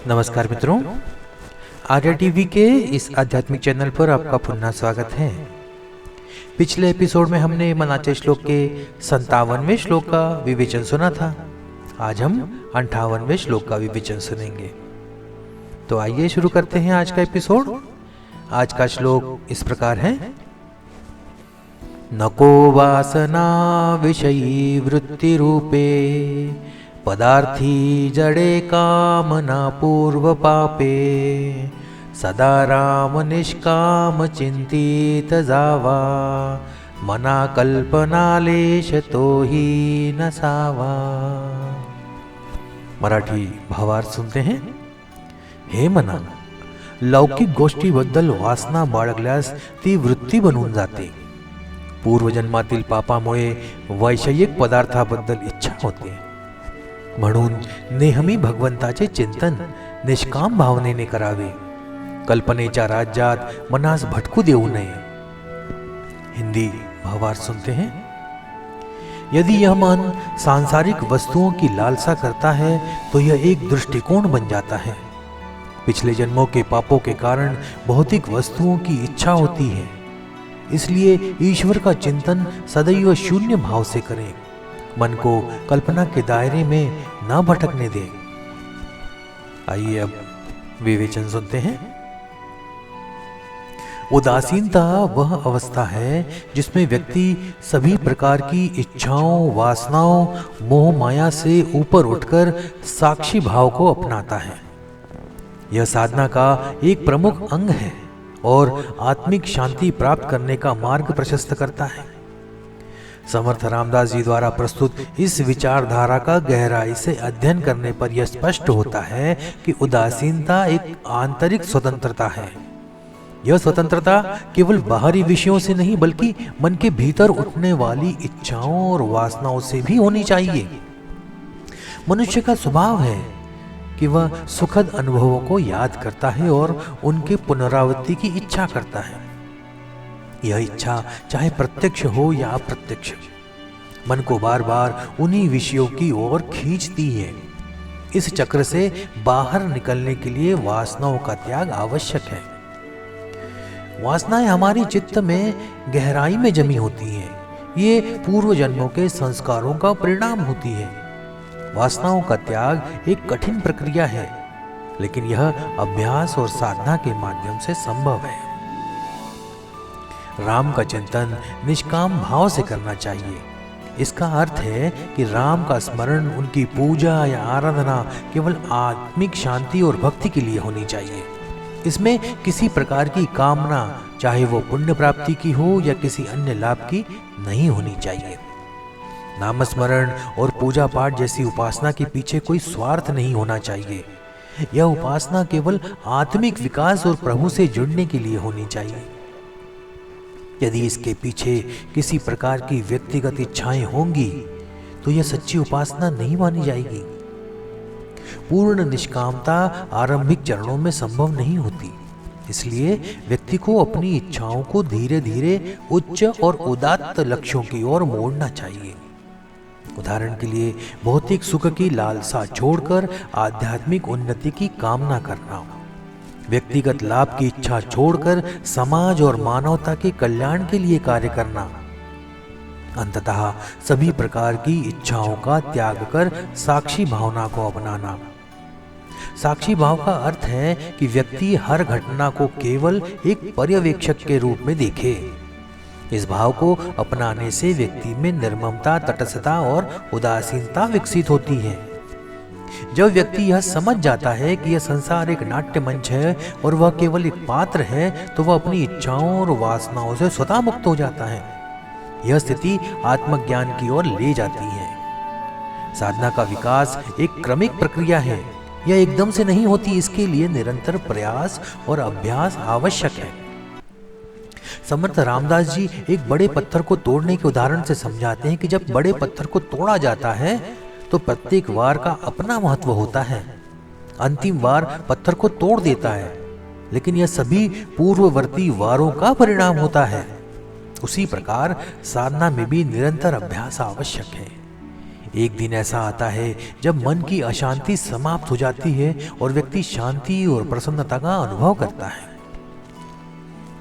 नमस्कार मित्रों, आर्या टीवी के इस आध्यात्मिक चैनल पर आपका पुनः स्वागत है। पिछले एपिसोड में हमने मनाचे श्लोक के 57वें श्लोक का विवेचन सुना था। आज हम 58वें श्लोक का विवेचन सुनेंगे। तो आइए शुरू करते हैं आज का एपिसोड। आज का श्लोक इस प्रकार है। नको वासना विषयी वृत्ति रूपे पदार्थी जड़े कामना पूर्व पापे सदा राम निष्काम चिंतित जावा मना कल्पना लेश तो ही न सावा। मराठी भावार्थ सुनते हैं। हे मना, लौकिक गोष्टीबद्दल वासना बाळगल्यास ती वृत्ती बनून जाते। पूर्वजन्मातील पापामुळे वैषयिक पदार्थाबद्दल इच्छा होते। म्हणून नेहमी भगवंताचे चिंतन निष्काम भावनेने करावे। कल्पनेच्या राज्यात मनास भटकू देऊ नये। हिंदी भावार्थ सुनते हैं। यदि यह मन सांसारिक वस्तुओं की लालसा करता है तो यह एक दृष्टिकोण बन जाता है। पिछले जन्मों के पापों के कारण भौतिक वस्तुओं की इच्छा होती है, इसलिए ईश्वर का चिंतन सदैव शून्य भाव से करें। मन को कल्पना के दायरे में न भटकने दें। आइए अब विवेचन सुनते हैं। उदासीनता वह अवस्था है जिसमें व्यक्ति सभी प्रकार की इच्छाओं, वासनाओं, मोह माया से ऊपर उठकर साक्षी भाव को अपनाता है। यह साधना का एक प्रमुख अंग है और आत्मिक शांति प्राप्त करने का मार्ग प्रशस्त करता है। समर्थ रामदास जी द्वारा प्रस्तुत इस विचारधारा का गहराई से अध्ययन करने पर यह स्पष्ट होता है कि उदासीनता एक आंतरिक स्वतंत्रता है। यह स्वतंत्रता केवल बाहरी विषयों से नहीं बल्कि मन के भीतर उठने वाली इच्छाओं और वासनाओं से भी होनी चाहिए। मनुष्य का स्वभाव है कि वह सुखद अनुभवों को याद करता है और उनके पुनरावृत्ति की इच्छा करता है। यह इच्छा चाहे प्रत्यक्ष हो या अप्रत्यक्ष, मन को बार बार उन्हीं विषयों की ओर खींचती है। इस चक्र से बाहर निकलने के लिए वासनाओं का त्याग आवश्यक है। वासनाएं हमारी चित्त में गहराई में जमी होती हैं। ये पूर्व जन्मों के संस्कारों का परिणाम होती है। वासनाओं का त्याग एक कठिन प्रक्रिया है, लेकिन यह अभ्यास और साधना के माध्यम से संभव है। राम का चिंतन निष्काम भाव से करना चाहिए। इसका अर्थ है कि राम का स्मरण, उनकी पूजा या आराधना केवल आत्मिक शांति और भक्ति के लिए होनी चाहिए। इसमें किसी प्रकार की कामना, चाहे वो पुण्य प्राप्ति की हो या किसी अन्य लाभ की, नहीं होनी चाहिए। नामस्मरण और पूजा पाठ जैसी उपासना के पीछे कोई स्वार्थ नहीं होना चाहिए। यह उपासना केवल आत्मिक विकास और प्रभु से जुड़ने के लिए होनी चाहिए। यदि इसके पीछे किसी प्रकार की व्यक्तिगत इच्छाएं होंगी तो यह सच्ची उपासना नहीं मानी जाएगी। पूर्ण निष्कामता आरंभिक चरणों में संभव नहीं होती, इसलिए व्यक्ति को अपनी इच्छाओं को धीरे धीरे उच्च और उदात्त लक्ष्यों की ओर मोड़ना चाहिए। उदाहरण के लिए भौतिक सुख की लालसा छोड़कर आध्यात्मिक उन्नति की कामना करना, व्यक्तिगत लाभ की इच्छा छोड़कर समाज और मानवता के कल्याण के लिए कार्य करना, अंततः सभी प्रकार की इच्छाओं का त्याग कर साक्षी भावना को अपनाना। साक्षी भाव का अर्थ है कि व्यक्ति हर घटना को केवल एक पर्यवेक्षक के रूप में देखे। इस भाव को अपनाने से व्यक्ति में निर्ममता, तटस्थता और उदासीनता विकसित होती है। जब व्यक्ति यह समझ जाता है कि यह संसार एक नाट्य मंच है और वह केवल एक पात्र है, तो वह अपनी इच्छाओं और वासनाओं से स्वतः मुक्त हो जाता है। यह स्थिति आत्मज्ञान की ओर ले जाती है। साधना का विकास एक क्रमिक प्रक्रिया है। यह एकदम से नहीं होती, इसके लिए निरंतर प्रयास और अभ्यास आवश्यक है। समर्थ रामदास जी एक बड़े पत्थर को तोड़ने के उदाहरण से समझाते हैं कि जब बड़े पत्थर को तोड़ा जाता है तो प्रत्येक वार का अपना महत्व होता है। अंतिम वार पत्थर को तोड़ देता है, लेकिन यह सभी पूर्ववर्ती वारों का परिणाम होता है। उसी प्रकार साधना में भी निरंतर अभ्यास आवश्यक है। एक दिन ऐसा आता है जब मन की अशांति समाप्त हो जाती है और व्यक्ति शांति और प्रसन्नता का अनुभव करता है।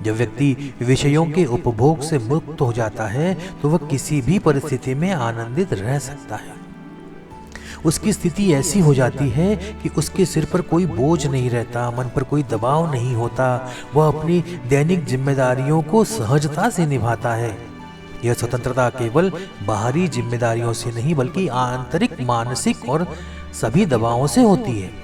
जब व्यक्ति विषयों के उपभोग से मुक्त हो जाता है तो वह किसी भी परिस्थिति में आनंदित रह सकता है। उसकी स्थिति ऐसी हो जाती है कि उसके सिर पर कोई बोझ नहीं रहता, मन पर कोई दबाव नहीं होता। वह अपनी दैनिक जिम्मेदारियों को सहजता से निभाता है। यह स्वतंत्रता केवल बाहरी जिम्मेदारियों से नहीं बल्कि आंतरिक, मानसिक और सभी दबावों से होती है।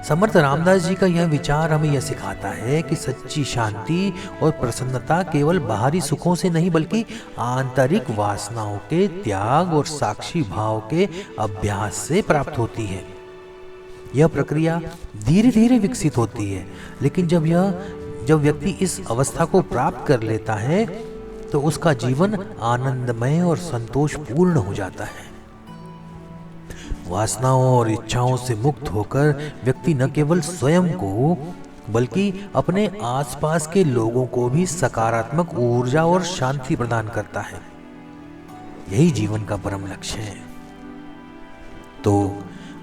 समर्थ रामदास जी का यह विचार हमें यह सिखाता है कि सच्ची शांति और प्रसन्नता केवल बाहरी सुखों से नहीं बल्कि आंतरिक वासनाओं के त्याग और साक्षी भाव के अभ्यास से प्राप्त होती है। यह प्रक्रिया धीरे धीरे विकसित होती है, लेकिन जब व्यक्ति इस अवस्था को प्राप्त कर लेता है तो उसका जीवन आनंदमय और संतोषपूर्ण हो जाता है। वासनाओं और इच्छाओं से मुक्त होकर व्यक्ति न केवल स्वयं को बल्कि अपने आसपास के लोगों को भी सकारात्मक ऊर्जा और शांति प्रदान करता है। यही जीवन का परम लक्ष्य है। तो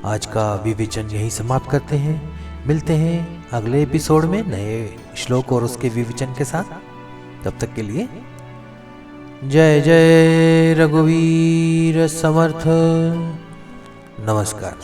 आज का विवेचन यही समाप्त करते हैं। मिलते हैं अगले एपिसोड में नए श्लोक और उसके विवेचन के साथ। तब तक के लिए जय जय रघुवीर समर्थ। नमस्कार।